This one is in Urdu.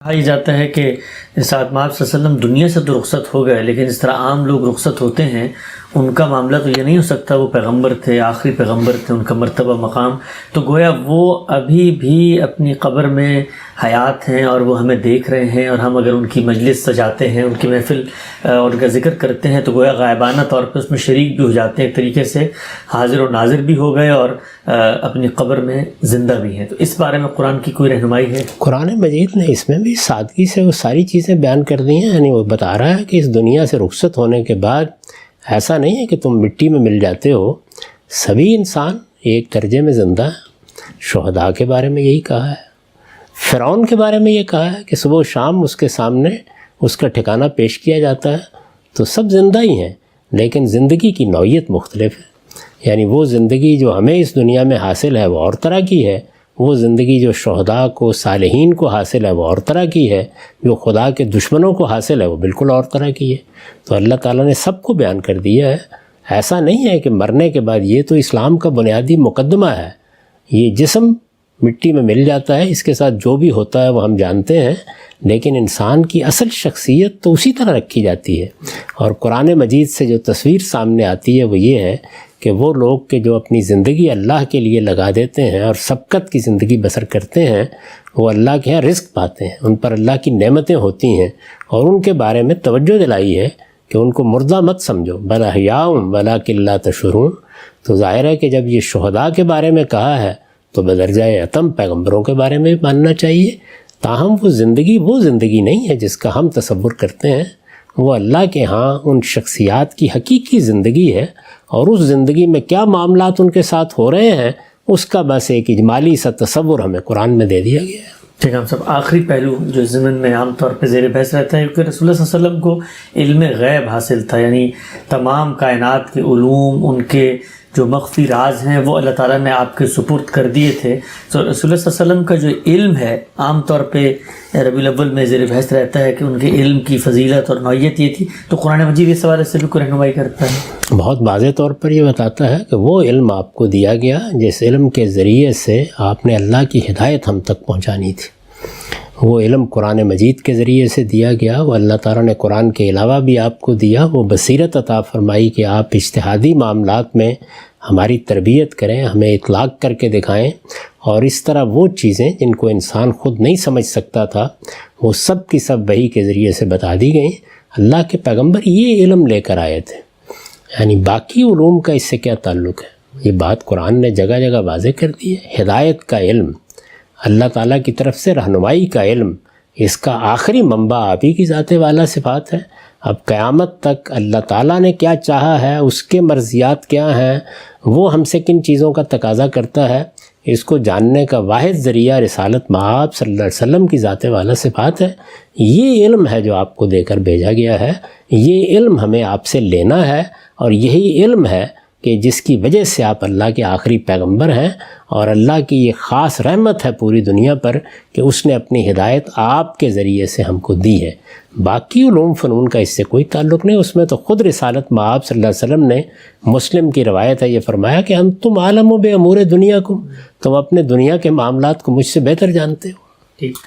کہا یہ جاتا ہے کہ ساتھ آپ صلی اللہ علیہ وسلم دنیا سے تو رخصت ہو گئے، لیکن اس طرح عام لوگ رخصت ہوتے ہیں ان کا معاملہ تو یہ نہیں ہو سکتا، وہ پیغمبر تھے، آخری پیغمبر تھے، ان کا مرتبہ مقام تو گویا وہ ابھی بھی اپنی قبر میں حیات ہیں اور وہ ہمیں دیکھ رہے ہیں، اور ہم اگر ان کی مجلس سجاتے ہیں، ان کی محفل اور ان کا ذکر کرتے ہیں تو گویا غائبانہ طور پہ اس میں شریک بھی ہو جاتے ہیں، ایک طریقے سے حاضر و ناظر بھی ہو گئے اور اپنی قبر میں زندہ بھی ہیں۔ تو اس بارے میں قرآن کی کوئی رہنمائی ہے؟ قرآن مجید نے اس میں بھی سادگی سے وہ ساری چیزیں بیان کر دی ہیں، یعنی وہ بتا رہا ہے کہ اس دنیا سے رخصت ہونے کے بعد ایسا نہیں ہے کہ تم مٹی میں مل جاتے ہو، سبھی انسان ایک درجے میں زندہ ہیں۔ شہداء کے بارے میں یہی کہا ہے، فرعون کے بارے میں یہ کہا ہے کہ صبح و شام اس کے سامنے اس کا ٹھکانہ پیش کیا جاتا ہے، تو سب زندہ ہی ہیں، لیکن زندگی کی نوعیت مختلف ہے۔ یعنی وہ زندگی جو ہمیں اس دنیا میں حاصل ہے وہ اور طرح کی ہے، وہ زندگی جو شہداء کو، صالحین کو حاصل ہے وہ اور طرح کی ہے، جو خدا کے دشمنوں کو حاصل ہے وہ بالکل اور طرح کی ہے۔ تو اللہ تعالیٰ نے سب کو بیان کر دیا ہے۔ ایسا نہیں ہے کہ مرنے کے بعد، یہ تو اسلام کا بنیادی مقدمہ ہے، یہ جسم مٹی میں مل جاتا ہے، اس کے ساتھ جو بھی ہوتا ہے وہ ہم جانتے ہیں، لیکن انسان کی اصل شخصیت تو اسی طرح رکھی جاتی ہے۔ اور قرآن مجید سے جو تصویر سامنے آتی ہے وہ یہ ہے کہ وہ لوگ کہ جو اپنی زندگی اللہ کے لیے لگا دیتے ہیں اور سبقت کی زندگی بسر کرتے ہیں، وہ اللہ کے ہاں رزق پاتے ہیں، ان پر اللہ کی نعمتیں ہوتی ہیں، اور ان کے بارے میں توجہ دلائی ہے کہ ان کو مردہ مت سمجھو، بل احیاء ولکن لا تشعرون۔ تو ظاہر ہے کہ جب یہ شہداء کے بارے میں کہا ہے تو بدرجہ اتم پیغمبروں کے بارے میں بھی ماننا چاہیے۔ تاہم وہ زندگی نہیں ہے جس کا ہم تصور کرتے ہیں، وہ اللہ کے ہاں ان شخصیات کی حقیقی زندگی ہے، اور اس زندگی میں کیا معاملات ان کے ساتھ ہو رہے ہیں اس کا بس ایک اجمالی سا تصور ہمیں قرآن میں دے دیا گیا ہے۔ ٹھیک ہے صاحب، آخری پہلو جو ضمن میں عام طور پہ زیر بحث رہتا ہے کہ رسول اللہ صلی اللہ علیہ وسلم کو علم غیب حاصل تھا، یعنی تمام کائنات کے علوم، ان کے جو مخفی راز ہیں وہ اللہ تعالیٰ نے آپ کے سپرد کر دیے تھے۔ تو رسول اللہ صلی اللہ علیہ وسلم کا جو علم ہے عام طور پہ ربیع الاول میں زیر بحث رہتا ہے کہ ان کے علم کی فضیلت اور نوعیت یہ تھی، تو قرآن مجید اس حوالے سے بھی کوئی رہنمائی کرتا ہے؟ بہت واضح طور پر یہ بتاتا ہے کہ وہ علم آپ کو دیا گیا جس علم کے ذریعے سے آپ نے اللہ کی ہدایت ہم تک پہنچانی تھی۔ وہ علم قرآن مجید کے ذریعے سے دیا گیا، وہ اللہ تعالیٰ نے قرآن کے علاوہ بھی آپ کو دیا، وہ بصیرت عطا فرمائی کہ آپ اجتہادی معاملات میں ہماری تربیت کریں، ہمیں اطلاق کر کے دکھائیں، اور اس طرح وہ چیزیں جن کو انسان خود نہیں سمجھ سکتا تھا وہ سب کی سب وحی کے ذریعے سے بتا دی گئیں۔ اللہ کے پیغمبر یہ علم لے کر آئے تھے، یعنی باقی علوم کا اس سے کیا تعلق ہے؟ یہ بات قرآن نے جگہ جگہ واضح کر دی ہے۔ ہدایت کا علم، اللہ تعالیٰ کی طرف سے رہنمائی کا علم، اس کا آخری منبع آپ ہی کی ذات والا صفات ہے۔ اب قیامت تک اللہ تعالیٰ نے کیا چاہا ہے، اس کے مرضیات کیا ہیں، وہ ہم سے کن چیزوں کا تقاضا کرتا ہے، اس کو جاننے کا واحد ذریعہ رسالت مآب صلی اللہ علیہ وسلم کی ذات والا صفات ہے۔ یہ علم ہے جو آپ کو دے کر بھیجا گیا ہے، یہ علم ہمیں آپ سے لینا ہے، اور یہی علم ہے کہ جس کی وجہ سے آپ اللہ کے آخری پیغمبر ہیں، اور اللہ کی یہ خاص رحمت ہے پوری دنیا پر کہ اس نے اپنی ہدایت آپ کے ذریعے سے ہم کو دی ہے۔ باقی علوم فنون کا اس سے کوئی تعلق نہیں، اس میں تو خود رسالت مآب صلی اللہ علیہ وسلم نے، مسلم کی روایت ہے، یہ فرمایا کہ انتم عالم بامور دنیاکم، تم اپنے دنیا کے معاملات کو مجھ سے بہتر جانتے ہو۔ ٹھیک